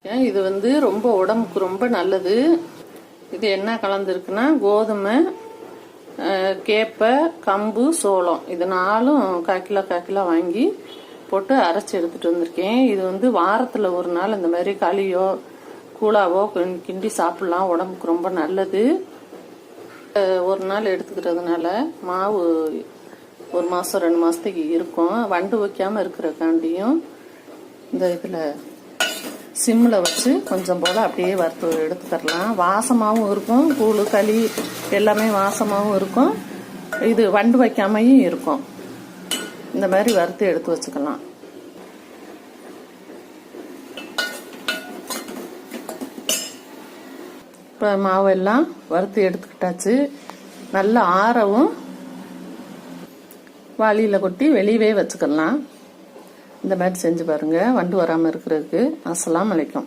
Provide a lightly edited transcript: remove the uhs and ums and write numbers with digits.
இது ரொம்ப உடம்புக்கு ரொம்ப நல்லது. இது என்ன கலந்துருக்குன்னா கோதுமை, கேப்பை, கம்பு, சோளம் இது நாலும் கால் கிலோ வாங்கி போட்டு அரைச்சி எடுத்துட்டு வந்திருக்கேன். இது வாரத்தில் ஒரு நாள் இந்த மாதிரி களியோ கூழாவோ கிண்டி சாப்பிடலாம். உடம்புக்கு ரொம்ப நல்லது. ஒரு நாள் எடுத்துக்கிறதுனால மாவு ஒரு மாதம் 2 மாதத்துக்கு இருக்கும். வண்டு வைக்காமல் இருக்கிறக்காண்டியும் இந்த இதில் சிம்மில் வச்சு கொஞ்சம் போல் அப்படியே வறுத்து எடுத்துக்கலாம். வாசமாகவும் இருக்கும், கூழ் களி எல்லாமே வாசமாகவும் இருக்கும். இது வண்டு வைக்காமையும் இருக்கும். இந்த மாதிரி வறுத்து எடுத்து வச்சுக்கலாம். இப்போ மாவெல்லாம் வறுத்து எடுத்துக்கிட்டாச்சு. நல்லா ஆறவும் வாளியில் கொட்டி வெளியவே வச்சுக்கலாம். இந்த மாதிரி செஞ்சு பாருங்கள், வண்டு வராமல் இருக்கிறதுக்கு. அஸ்ஸலாமு அலைக்கும்.